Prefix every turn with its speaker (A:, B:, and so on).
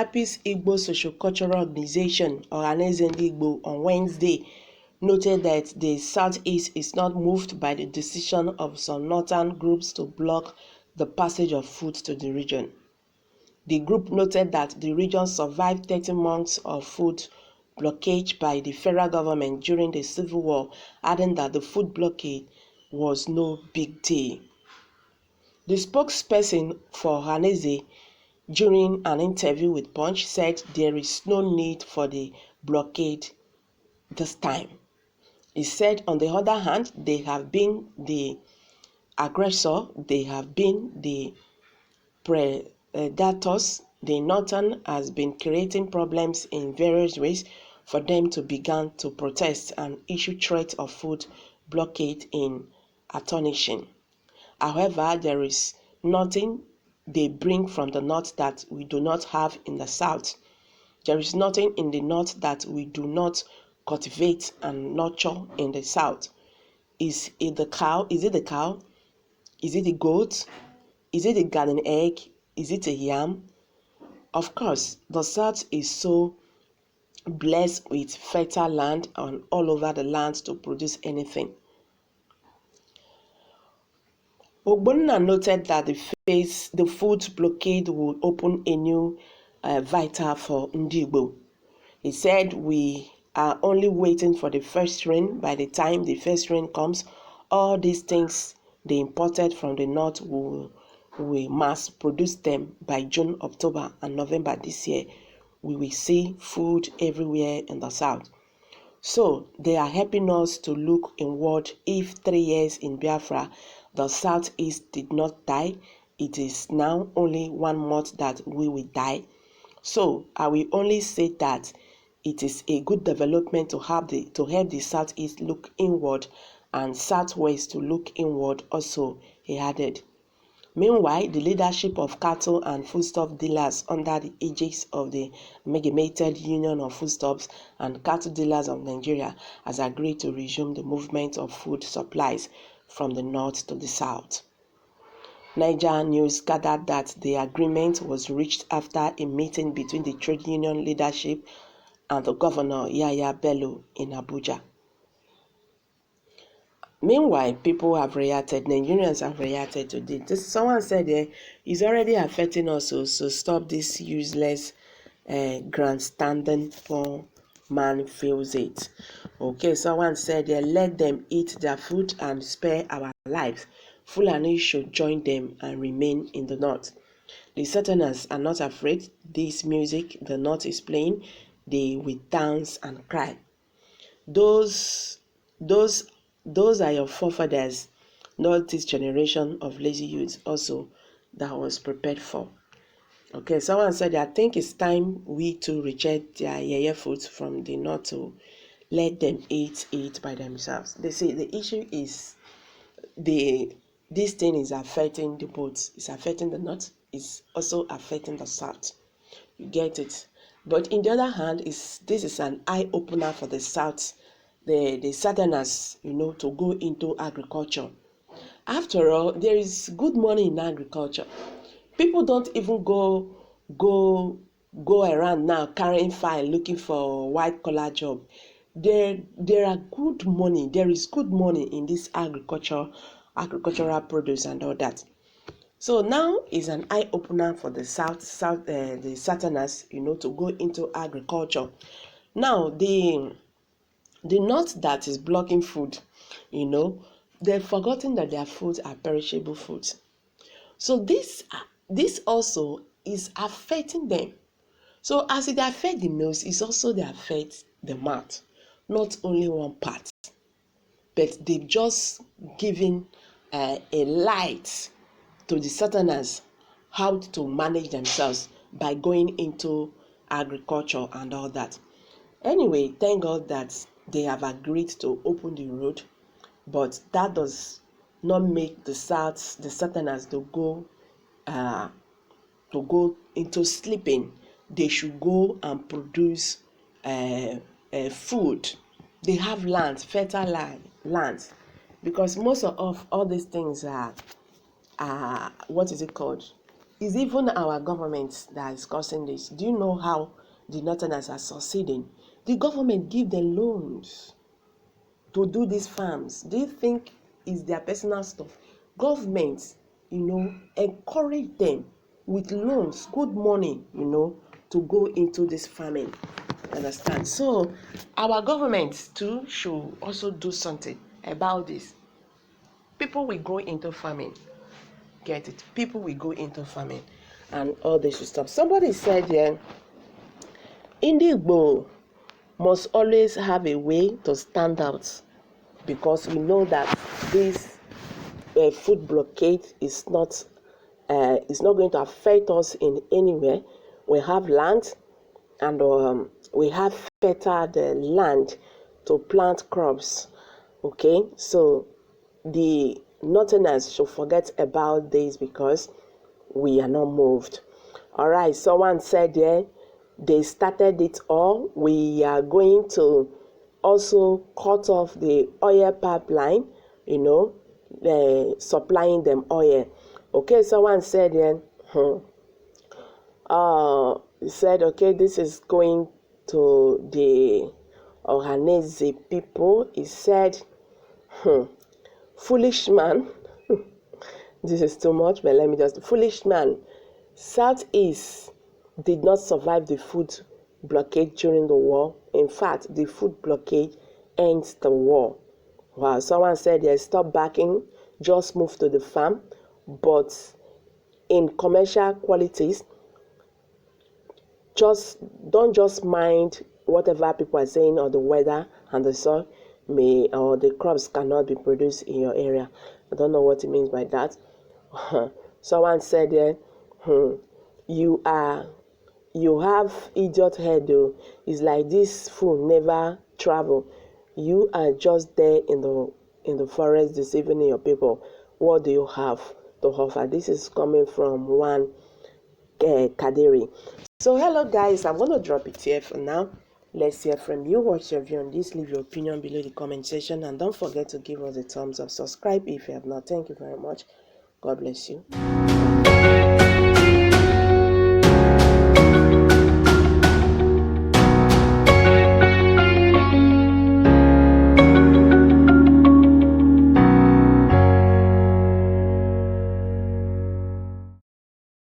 A: Happy's Igbo Socio-Cultural Organization, Ohaneze Igbo, on Wednesday noted that the Southeast is not moved by the decision of some northern groups to block the passage of food to the region. The group noted that the region survived 30 months of food blockade by the federal government during the Civil War, adding that the food blockade was no big deal. The spokesperson for Ohaneze, during an interview with Punch, said there is no need for the blockade this time. He said, on the other hand, they have been the aggressor, they have been the predators. The Northern has been creating problems in various ways for them to begin to protest and issue threat of food blockade in astonishing. However, there is nothing they bring from the north that we do not have in the south. There is nothing in the north that we do not cultivate and nurture in the south. Is it the cow? Is it the cow? Is it the goat? Is it the garden egg? Is it a yam? Of course, the south is so blessed with fertile land and all over the land to produce anything. Ogbonna noted that the food blockade will open a new vital for Ndi Igbo. He said, we are only waiting for the first rain. By the time the first rain comes, all these things they imported from the north we must produce them by June, October, and November this year. We will see food everywhere in the south. So they are helping us to look inward. If 3 years in Biafra, the southeast did not die, it is now only 1 month that we will die. So I will only say that it is a good development to help the southeast look inward and southwest to look inward also, he added. Meanwhile, the leadership of cattle and foodstuff dealers under the aegis of the Amalgamated Union of Foodstuffs and Cattle Dealers of Nigeria has agreed to resume the movement of food supplies from the north to the south. Niger News gathered that the agreement was reached after a meeting between the trade union leadership and the governor Yaya Bello in Abuja. Meanwhile, people have reacted, Nigerians have reacted to this. Someone said it's already affecting us, so stop this useless grandstanding. Poor man feels it. Okay, someone said let them eat their food and spare our lives. Fulani should join them and remain in the north. The Southerners are not afraid. This music the north is playing, they will dance and cry. Those are your forefathers, not this generation of lazy youths also that was prepared for. Okay, someone said, I think it's time we to reject their yeye food from the north to let them eat it by themselves. They say the issue is this thing is affecting the both. It's affecting the north, it's also affecting the south. You get it? But in the other hand, this is an eye-opener for the south, the southerners, to go into agriculture. After all, there is good money in agriculture. People don't even go around now carrying file looking for white collar job. There are good money. There is good money in this agricultural produce and all that. So now is an eye opener for the the southerners, to go into agriculture. Now the north that is blocking food, they've forgotten that their foods are perishable foods. So this also is affecting them. So as it affects the nose, it's also they affect the mouth. Not only one part, but they've just given a light to the southerners how to manage themselves by going into agriculture and all that. Anyway, thank God that they have agreed to open the road, but that does not make the southerners to go into sleeping. They should go and produce food. They have land, fertile land, because most of all these things are what is it called? It's even our government that is causing this. Do you know how the Northerners are succeeding? The government give them loans to do these farms. Do you think it's their personal stuff? Governments, encourage them with loans, good money, to go into this farming. Understand? So our government too should also do something about this. People will go into farming. Get it? People will go into farming and all this stuff. Somebody said, yeah, Igbo must always have a way to stand out, because we know that this food blockade is not going to affect us in any way. We have land, and we have fertile land to plant crops. Okay, so the Northerners should forget about this because we are not moved. All right, someone said they started it all. We are going to also cut off the oil pipeline, supplying them oil. Okay, someone said said, okay, this is going to the Ohaneze people. He said, foolish man, this is too much, but let me just, foolish man, Southeast did not survive the food blockade during the war. In fact, the food blockade ends the war. Wow, someone said, yeah, stop backing, just move to the farm, but in commercial qualities, don't just mind whatever people are saying, or the weather and the soil or the crops cannot be produced in your area. I don't know what it means by that. Someone said, you have idiot head though. It's like this food never travel. You are just there in the forest deceiving your people. What do you have to offer? This is coming from one Kadiri. So hello guys, I'm going to drop it here for now. Let's hear from you. What's your view on this? Leave your opinion below the comment section, and don't forget to give us a thumbs up. Subscribe if you have not. Thank you very much. God bless you.